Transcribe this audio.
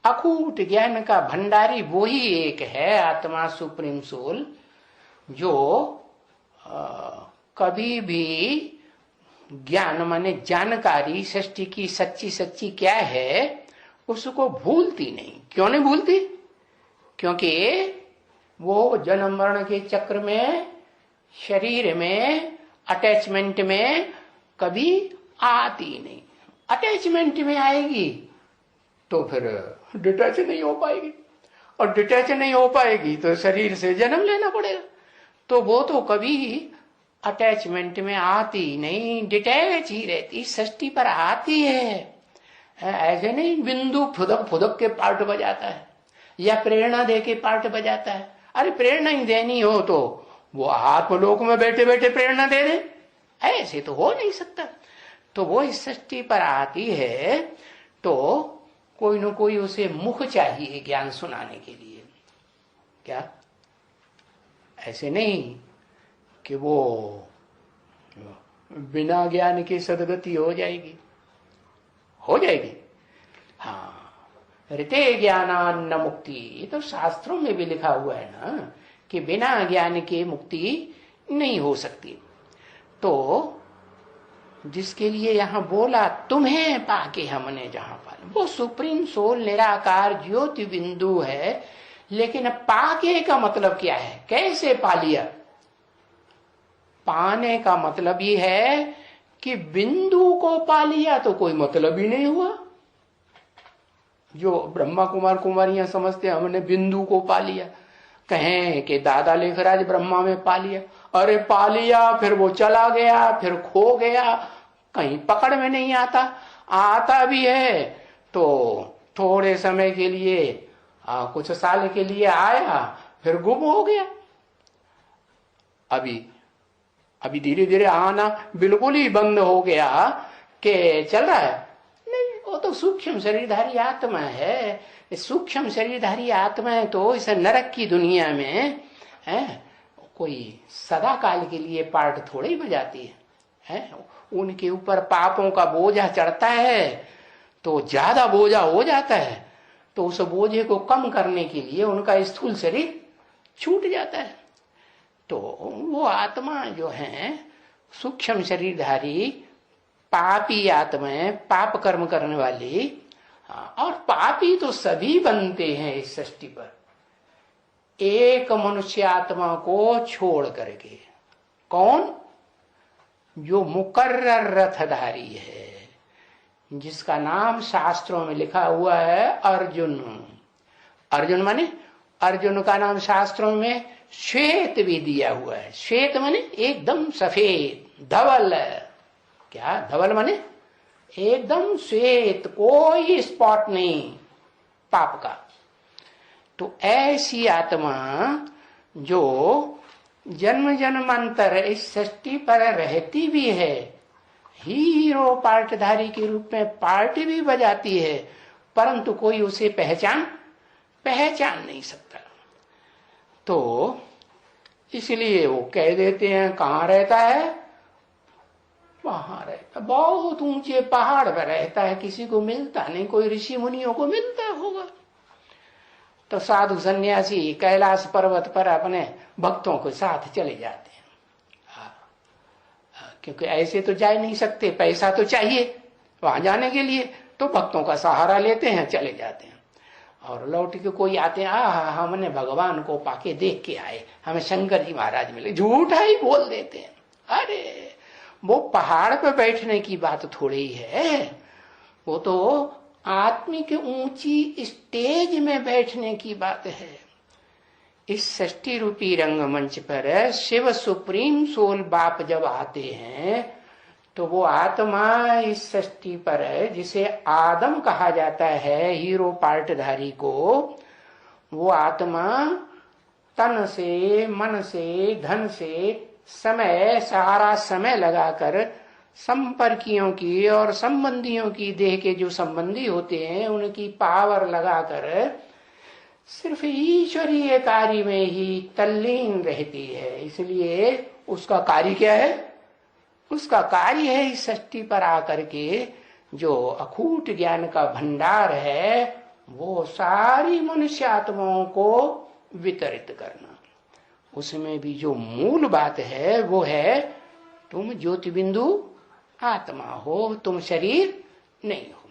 Akut ज्ञान का भंडारी वो ही एक है आत्मा, सुप्रीम सोल, जो कभी भी ज्ञान माने जानकारी सृष्टि की सच्ची सच्ची क्या है उसको भूलती नहीं। क्यों नहीं भूलती? क्योंकि वो जन्म मरण के चक्र में, शरीर में, अटैचमेंट में कभी आती नहीं। अटैचमेंट में आएगी तो फिर डिटैच नहीं हो पाएगी, और डिटैच नहीं हो पाएगी तो शरीर से जन्म लेना पड़ेगा। तो वो तो कभी अटैचमेंट में आती नहीं, डिटैच ही रहती, सृष्टि पर आती है। ऐसे नहीं बिंदु फुदक फुदक के पार्ट बजाता है या प्रेरणा दे के पार्ट बजाता है। अरे प्रेरणा ही देनी हो तो वो आत्मलोक में बैठे बैठे प्रेरणा दे दे, ऐसे तो हो नहीं सकता। तो वो इस सृष्टि पर आती है तो कोई न कोई उसे मुख चाहिए ज्ञान सुनाने के लिए। क्या ऐसे नहीं कि वो बिना ज्ञान की सदगति हो जाएगी? हो जाएगी। हाँ, ऋते ज्ञानान्न मुक्ति, ये तो शास्त्रों में भी लिखा हुआ है ना कि बिना ज्ञान के मुक्ति नहीं हो सकती। तो जिसके लिए यहां बोला तुम्हें पाके हमने जहां पाया, वो सुप्रीम सोल निराकार ज्योति बिंदु है। लेकिन पाके का मतलब क्या है? कैसे पा लिया? पाने का मतलब ये है कि बिंदु को पा लिया तो कोई मतलब ही नहीं हुआ। जो ब्रह्मा कुमार कुमारियां समझते हैं हमने बिंदु को पा लिया, कहें कि दादा लेखराज ब्रह्मा में पा लिया। अरे पा लिया, फिर वो चला गया, फिर खो गया, कहीं पकड़ में नहीं आता। आता भी है तो थोड़े समय के लिए, कुछ साल के लिए आया, फिर गुम हो गया। अभी धीरे धीरे आना बिल्कुल ही बंद हो गया कि चल रहा है नहीं। वो तो सूक्ष्म शरीरधारी आत्मा है। सूक्ष्म शरीरधारी आत्मा है तो इस नरक की दुनिया में कोई सदा काल के लिए पार्ट थोड़ी ही बजाती है। उनके ऊपर पापों का बोझा चढ़ता है तो ज्यादा बोझा हो जाता है, तो उस बोझे को कम करने के लिए उनका स्थूल शरीर छूट जाता है। तो वो आत्मा जो है सूक्ष्म शरीरधारी पापी आत्मा है, पाप कर्म करने वाली। और पापी तो सभी बनते हैं इस सृष्टि पर, एक मनुष्य आत्मा को छोड़ करके। कौन? जो मुकर्रर रथधारी है, जिसका नाम शास्त्रों में लिखा हुआ है अर्जुन। अर्जुन माने, अर्जुन का नाम शास्त्रों में श्वेत भी दिया हुआ है। श्वेत माने एकदम सफेद, धवल। क्या धवल माने? एकदम श्वेत, कोई स्पॉट नहीं पाप का। तो ऐसी आत्मा जो जन्म जन्मांतर इस सृष्टि पर रहती भी है, हीरो पार्टधारी के रूप में पार्टी भी बजाती है, परंतु कोई उसे पहचान नहीं सकता। तो इसलिए वो कह देते हैं कहाँ रहता है? वहां रहता, बहुत ऊंचे पहाड़ पर रहता है, किसी को मिलता नहीं। कोई ऋषि मुनियों को मिलता होगा तो साधु सन्यासी कैलाश पर्वत पर अपने भक्तों के साथ चले जाते हैं। क्योंकि ऐसे तो जा नहीं सकते, पैसा तो चाहिए वहां जाने के लिए, तो भक्तों का सहारा लेते हैं, चले जाते हैं। और लौट के कोई आते हैं, हमने भगवान को पाके देख के आए, हमें शंकर जी महाराज मिले। झूठा ही बोल देते हैं। अरे वो पहाड़ पे बैठने की बात थोड़ी ही है, वो तो आत्मिक ऊंची स्टेज में बैठने की बात है। इस सृष्टि रूपी रंगमंच पर शिव सुप्रीम सोल बाप जब आते हैं तो वो आत्मा इस सृष्टि पर है, जिसे आदम कहा जाता है, हीरो पार्टधारी को, वो आत्मा तन से, मन से, धन से, समय, सारा समय लगाकर संपर्कियों की और संबंधियों की, देह के जो संबंधी होते हैं उनकी पावर लगाकर सिर्फ ईश्वरीय कार्य में ही तल्लीन रहती है। इसलिए उसका कार्य क्या है? उसका कार्य है इस सृष्टि पर आकर के जो अखूट ज्ञान का भंडार है वो सारी मनुष्य आत्माओं को वितरित करना। उसमें भी जो मूल बात है वो है तुम ज्योति बिंदु आत्मा हो, तुम शरीर नहीं हो।